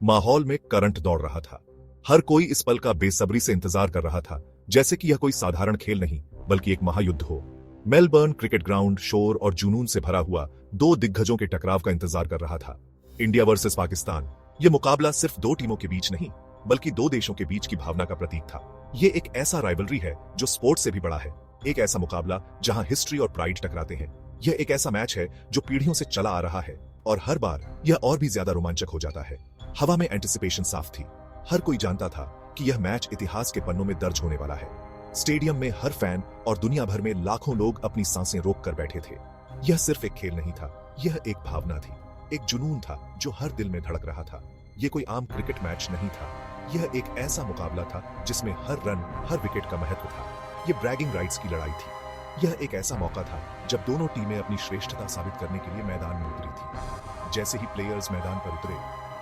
माहौल में करंट दौड़ रहा था। हर कोई इस पल का बेसब्री से इंतजार कर रहा था, जैसे कि यह कोई साधारण खेल नहीं बल्कि एक महायुद्ध हो। मेलबर्न क्रिकेट ग्राउंड शोर और जुनून से भरा हुआ दो दिग्गजों के टकराव का इंतजार कर रहा था। India versus Pakistan. यह मुकाबला सिर्फ दो टीमों के बीच नहीं बल्कि दो देशों के बीच की भावना का प्रतीक था। यह एक ऐसा राइवलरी है जो स्पोर्ट्स से भी बड़ा है, एक ऐसा मुकाबला जहां हिस्ट्री और प्राइड टकराते हैं। यह एक ऐसा मैच है जो पीढ़ियों से चला आ रहा है और हर बार यह और भी ज्यादा रोमांचक हो जाता है। हवा में एंटिसिपेशन साफ थी। हर कोई जानता था कि यह मैच इतिहास के पन्नों में दर्ज होने वाला है। स्टेडियम में हर फैन और दुनिया भर में लाखों लोग अपनी सांसें रोक कर बैठे थे। यह सिर्फ एक खेल नहीं था, यह एक भावना थी, एक जुनून था जो हर दिल में धड़क रहा था। यह कोई आम क्रिकेट मैच नहीं था, यह एक ऐसा मुकाबला था जिसमें हर रन, हर विकेट का महत्व था। यह ब्रैगिंग राइट्स की लड़ाई थी। यह एक ऐसा मौका था जब दोनों टीमें अपनी श्रेष्ठता साबित करने के लिए मैदान में उतरी थी। जैसे ही प्लेयर्स मैदान पर उतरे,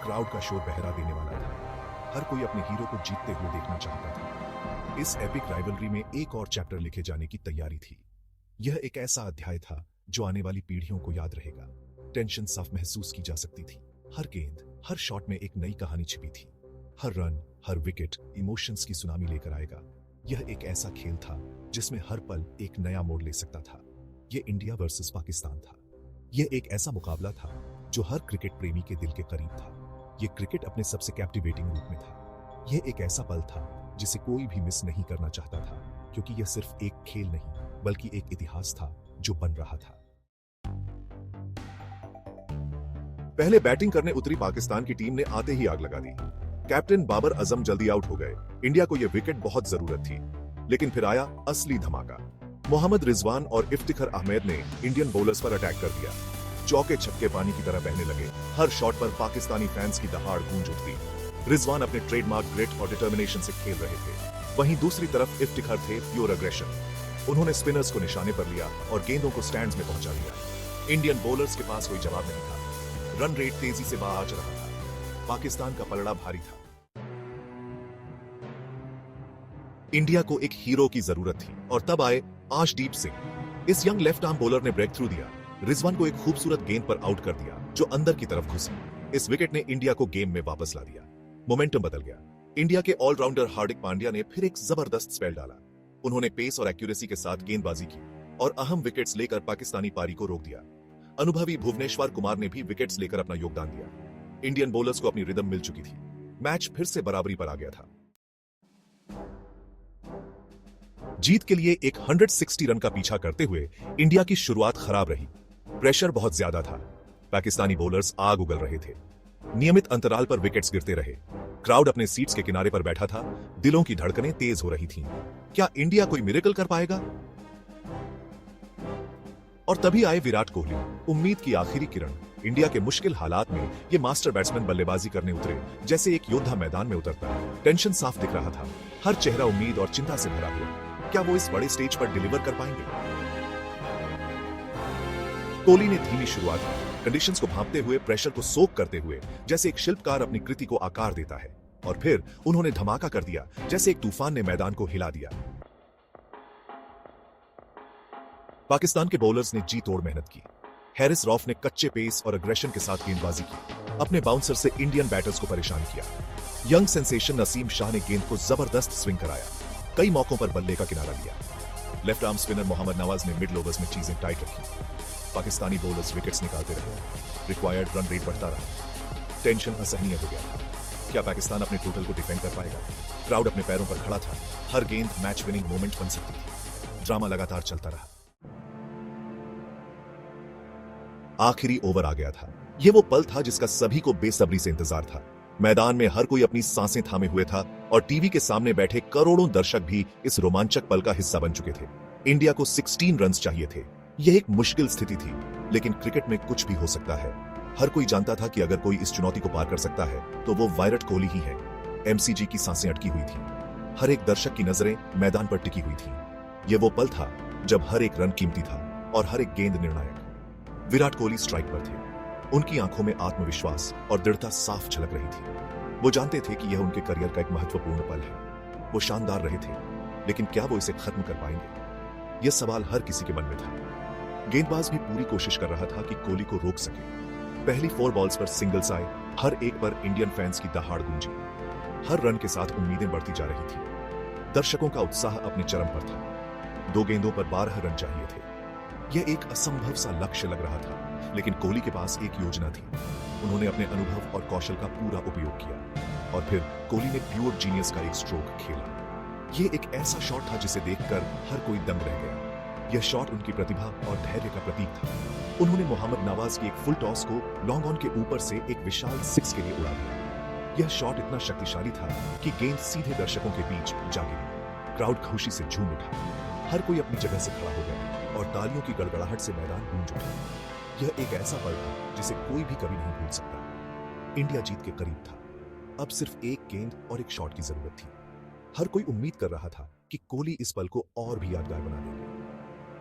क्राउड का शोर बहरा देने वाला था। हर कोई अपने हीरो को जीतते हुए देखना चाहता था। इस एपिक राइवलरी में एक और चैप्टर लिखे जाने की तैयारी थी। यह एक ऐसा अध्याय था जो आने वाली पीढ़ियों को याद रहेगा। टेंशन साफ महसूस की जा सकती थी। हर गेंद, हर शॉट में एक नई कहानी छिपी थी। हर रन, हर विकेट इमोशंस की सुनामी लेकर आएगा। यह एक ऐसा खेल था जिसमें हर पल एक नया मोड़ ले सकता था। यह इंडिया वर्सेस पाकिस्तान था। यह एक ऐसा मुकाबला था जो हर क्रिकेट प्रेमी के दिल के करीब था। यह क्रिकेट अपने सबसे कैप्टिवेटिंग रूप में था। यह एक ऐसा पल था जिसे कोई भी मिस नहीं करना चाहता था, क्योंकि यह सिर्फ एक खेल नहीं बल्कि एक इतिहास था जो बन रहा था। पहले बैटिंग करने उतरी पाकिस्तान की टीम ने आते ही आग लगा दी। कैप्टन बाबर आजम जल्दी आउट हो गए। इंडिया को यह विकेट बहुत जरूरत थी, लेकिन फिर आया असली धमाका। मोहम्मद रिजवान और इफ्तिखार अहमद ने इंडियन बॉलर्स पर अटैक कर दिया। चौके छक्के पानी की तरह बहने लगे। हर शॉट पर पाकिस्तानी फैंस की दहाड़ गूंज उठती। रिजवान अपने ट्रेडमार्क ग्रिट और डिटर्मिनेशन से खेल रहे थे। वहीं दूसरी तरफ इफ्तिखार थे प्योर अग्रेशन। उन्होंने स्पिनर्स को निशाने पर लिया और गेंदों को स्टैंड्स में पहुंचा दिया। इंडियन बॉलर्स के पास कोई जवाब नहीं था। रन रेट तेजी से बाहर आ रहा था। पाकिस्तान का पलड़ा भारी था। इंडिया को एक हीरो की जरूरत थी और तब आए आशदीप सिंह। इस यंग लेफ्ट आर्म बॉलर ने ब्रेक थ्रू दिया। रिजवान को एक खूबसूरत गेंद पर आउट कर दिया जो अंदर की तरफ घुसी। इस विकेट ने इंडिया को गेम में वापस ला दिया। मोमेंटम बदल गया। इंडिया के ऑलराउंडर हार्दिक पांड्या ने फिर एक जबरदस्त स्पेल डाला। उन्होंने पेस और एक्यूरेसी के साथ गेंदबाजी की और अहम विकेट्स लेकर पाकिस्तानी पारी को रोक दिया। अनुभवी भुवनेश्वर कुमार ने भी विकेट्स लेकर अपना योगदान दिया। इंडियन बॉलर्स को अपनी रिदम मिल चुकी थी। मैच फिर से बराबरी पर आ गया था। जीत के लिए एक 160 रन का पीछा करते हुए इंडिया की शुरुआत खराब रही। प्रेशर बहुत ज्यादा था। पाकिस्तानी बॉलर्स आग उगल रहे थे। नियमित अंतराल पर विकेट्स गिरते रहे। क्राउड अपने सीट्स के किनारे पर बैठा था। दिलों की धड़कनें तेज हो रही थीं। क्या इंडिया कोई मिरेकल कर पाएगा? और तभी आए विराट कोहली, उम्मीद की आखिरी किरण। इंडिया के मुश्किल हालात में ये मास्टर बैट्समैन बल्लेबाजी करने उतरे जैसे एक योद्धा मैदान में उतरता है। टेंशन साफ दिख रहा था। हर चेहरा उम्मीद और चिंता से भरा हुआ। क्या वो इस बड़े स्टेज पर डिलीवर कर पाएंगे? कोहली ने धीमी शुरुआत की, कंडीशंस को भांपते हुए, प्रेशर को सोक करते हुए, जैसे एक शिल्पकार अपनी कृति को आकार देता है। और फिर उन्होंने धमाका कर दिया, जैसे एक तूफान ने मैदान को हिला दिया। पाकिस्तान के बॉलर्स ने जी तोड़ मेहनत की। हैरिस रॉफ ने कच्चे पेस और अग्रेशन के साथ गेंदबाजी की। अपने बाउंसर से इंडियन बैटर्स को परेशान किया। यंग सेंसेशन नसीम शाह ने गेंद को जबरदस्त स्विंग कराया। कई मौकों पर बल्ले का किनारा लिया। Left arm spinner Mohammad Nawaz ने मिड ओवर्स में चीजें टाइट रखी। पाकिस्तानी बॉलर्स विकेट्स निकालते रहे। रिक्वायर्ड रन रेट बढ़ता रहा। टेंशन असहनीय हो गया था। क्या पाकिस्तान अपने टोटल को डिफेंड कर पाएगा? क्राउड अपने पैरों पर खड़ा था। हर गेंद मैच विनिंग मोमेंट बन सकती थी। ड्रामा लगातार चलता रहा। आखिरी ओवर आ गया था। यह वो पल था जिसका सभी को बेसब्री से इंतजार था। मैदान में हर कोई अपनी सांसें थामे हुए था और टीवी के सामने बैठे करोड़ों दर्शक भी इस रोमांचक पल का हिस्सा बन चुके थे। इंडिया को 16 रन्स चाहिए थे। यह एक मुश्किल स्थिति थी, लेकिन क्रिकेट में कुछ भी हो सकता है। हर कोई जानता था कि अगर कोई इस चुनौती को पार कर सकता है तो वो विराट कोहली ही है। एमसीजी की सांसें अटकी हुई थी। हर एक दर्शक की नजरें मैदान पर टिकी हुई थी। यह वो पल था जब हर एक रन कीमती था और हर एक गेंद निर्णायक। विराट कोहली स्ट्राइक पर थे। उनकी आंखों में आत्मविश्वास और दृढ़ता साफ झलक रही थी। वो जानते थे कि यह उनके करियर का एक महत्वपूर्ण पल है। वो शानदार रहे थे, लेकिन क्या वो इसे खत्म कर पाएंगे? यह सवाल हर किसी के मन में था। गेंदबाज भी पूरी कोशिश कर रहा था कि कोहली को रोक सके। पहली 4 बॉल्स पर सिंगल्स आए, हर एक पर इंडियन फैंस की दहाड़ गूंजी। हर रन के साथ उम्मीदें बढ़ती जा रही थी। दर्शकों का उत्साह अपने चरम पर था। 2 गेंदों पर 12 रन चाहिए थे। यह एक असंभव सा लक्ष्य लग रहा था, लेकिन कोहली के पास एक योजना थी। उन्होंने अपने अनुभव और कौशल का पूरा उपयोग किया और फिर कोहली ने प्योर जीनियस का एक स्ट्रोक खेला। यह एक ऐसा शॉट था जिसे देखकर हर कोई दंग रह गया। यह शॉट उनकी प्रतिभा और धैर्य का प्रतीक था। उन्होंने मोहम्मद नवाज की एक फुल टॉस को लॉन्ग ऑन के ऊपर से एक विशाल 6 के लिए उड़ा दिया। यह शॉट इतना शक्तिशाली था कि गेंद सीधे दर्शकों के बीच जा गिरी। क्राउड खुशी से झूम उठा। हर कोई अपनी जगह से खड़ा हो गया और तालियों की गड़गड़ाहट से मैदान गूंज उठा। यह एक ऐसा पल था जिसे कोई भी कभी नहीं भूल सकता। इंडिया जीत के करीब था। अब सिर्फ एक गेंद और एक शॉट की जरूरत थी। हर कोई उम्मीद कर रहा था कि कोहली इस पल को और भी यादगार बना देंगे।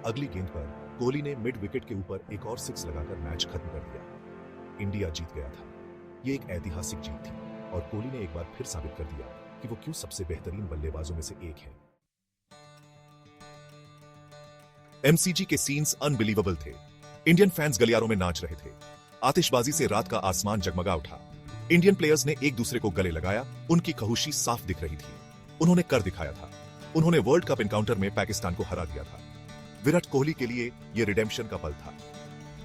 अगली गेंद पर कोहली ने मिड विकेट के ऊपर एक और 6 लगाकर मैच खत्म कर दिया। इंडिया जीत गया था। यह एक ऐतिहासिक जीत थी और कोहली ने एक बार फिर साबित कर दिया कि वो क्यों सबसे बेहतरीन बल्लेबाजों में से एक है। एमसीजी के सीन्स अनबिलीवेबल थे। इंडियन फैंस गलियारों में नाच रहे थे। आतिशबाजी से रात का आसमान जगमगा उठा। इंडियन प्लेयर्स ने एक दूसरे को गले लगाया। उनकी खहुशी साफ दिख रही थी। उन्होंने कर दिखाया था। उन्होंने वर्ल्ड कप एनकाउंटर में पाकिस्तान को हरा दिया था। विराट कोहली के लिए यह रिडेम्पशन का पल था।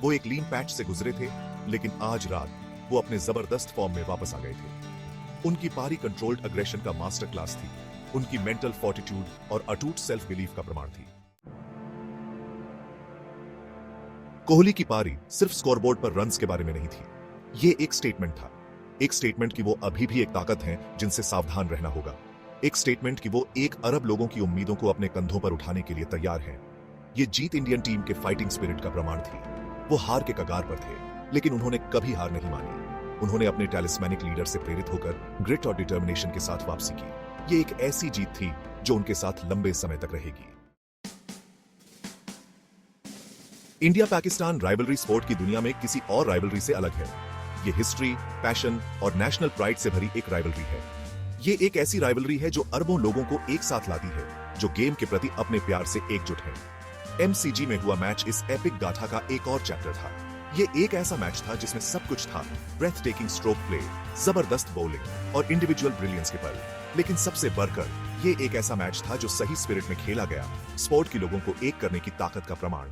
वो एक लीन पैच से गुजरे थे, लेकिन आज रात वो अपने जबरदस्त फॉर्म में वापस आ गए थे। उनकी पारी कंट्रोल्ड अग्रेशन का मास्टर क्लास थी। उनकी मेंटल फोर्टिट्यूड और अटूट सेल्फ बिलीफ का प्रमाण थी। कोहली की पारी सिर्फ स्कोरबोर्ड पर रन्स के बारे में नहीं थी। ये एक स्टेटमेंट था। एक स्टेटमेंट कि वो अभी भी एक ताकत हैं जिनसे सावधान रहना होगा। एक स्टेटमेंट कि वो 1 अरब लोगों की उम्मीदों को अपने कंधों पर उठाने के लिए तैयार हैं। ये जीत इंडियन टीम के फाइटिंग स्पिरिट का प्रमाण थी। वो हार के कगार पर थे, लेकिन उन्होंने कभी हार नहीं मानी। उन्होंने अपने टैलिस्मैनिक लीडर से प्रेरित होकर ग्रिट और डिटर्मिनेशन के साथ वापसी की। ये एक ऐसी जीत थी जो उनके साथ लंबे समय तक रहेगी। इंडिया पाकिस्तान राइवलरी स्पोर्ट की दुनिया में किसी और राइवलरी से अलग है। ये हिस्ट्री, पैशन और नेशनल प्राइड से भरी एक राइवलरी है। ये एक ऐसी राइवलरी है जो अरबों लोगों को एक साथ लाती है, जो गेम के प्रति अपने प्यार से एकजुट है। एमसीजी में हुआ मैच इस एपिक गाथा का एक और चैप्टर था। ये एक ऐसा मैच था जिसमें सब कुछ था, ब्रेथ टेकिंग स्ट्रोक प्ले, जबरदस्त बॉलिंग और इंडिविजुअल ब्रिलियंस के पल। लेकिन सबसे बढ़कर ये एक ऐसा मैच था जो सही स्पिरिट में खेला गया, स्पोर्ट के लोगों को एक करने की ताकत का प्रमाण।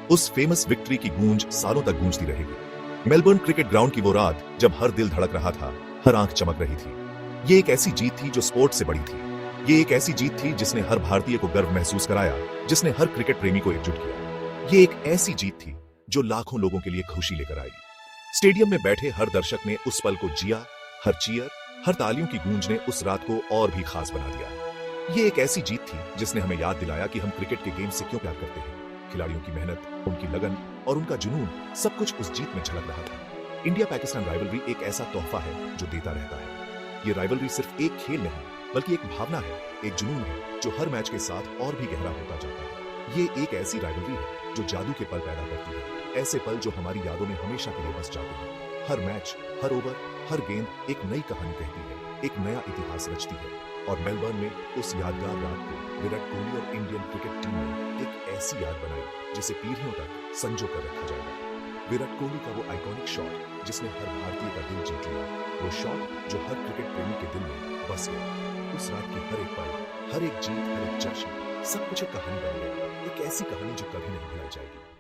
उस फेमस विक्ट्री की गूंज सालों तक गूंजती रहेगी। मेलबर्न क्रिकेट ग्राउंड की वो रात जब हर दिल धड़क रहा था, हर आंख चमक रही थी। ये एक ऐसी जीत थी जो स्पोर्ट से बड़ी थी। ये एक ऐसी जीत थी जिसने हर भारतीय को गर्व महसूस कराया, जिसने हर क्रिकेट प्रेमी को एकजुट किया। ये एक ऐसी जीत थी जो लाखों लोगों के लिए खुशी लेकर आई। स्टेडियम में बैठे हर दर्शक ने उस पल को जिया। हर चीयर, हर तालियों की गूंज ने उस रात को और भी खास बना दिया। ये एक ऐसी जीत थी जिसने हमें याद दिलाया कि हम क्रिकेट के गेम से क्यों प्यार करते हैं। खिलाड़ियों की मेहनत, उनकी लगन और उनका जुनून, सब कुछ उस जीत में झलक रहा था। इंडिया पाकिस्तान राइवलरी एक ऐसा तोहफा है जो देता रहता है। ये राइवलरी सिर्फ एक खेल नहीं, बल्कि एक भावना है, एक जुनून है जो हर मैच के साथ और भी गहरा होता जाता है। ये एक ऐसी राइवलरी है जो जादू के पल पैदा करती है, ऐसे पल जो हमारी यादों में हमेशा के लिए बस जाते हैं। हर मैच, हर ओवर, हर गेंद एक नई कहानी कहती है, एक नया इतिहास रचती है। और मेलबर्न में उस यादगार रात को विराट कोहली और इंडियन क्रिकेट टीम ने एक ऐसी याद बनाई जिसे पीढ़ियों तक संजो कर रखा जाएगा। विराट कोहली का वो आइकॉनिक शॉट जिसने हर भारतीय का दिल जीत लिया, वो शॉट जो हर क्रिकेट प्रेमी के दिल में बस गया। उस रात की हर एक पल, हर एक जीत, हर एक जश्न, सब कुछ एक कहानी बन गई, एक ऐसी कहानी जो कभी नहीं भुलाई जाएगी।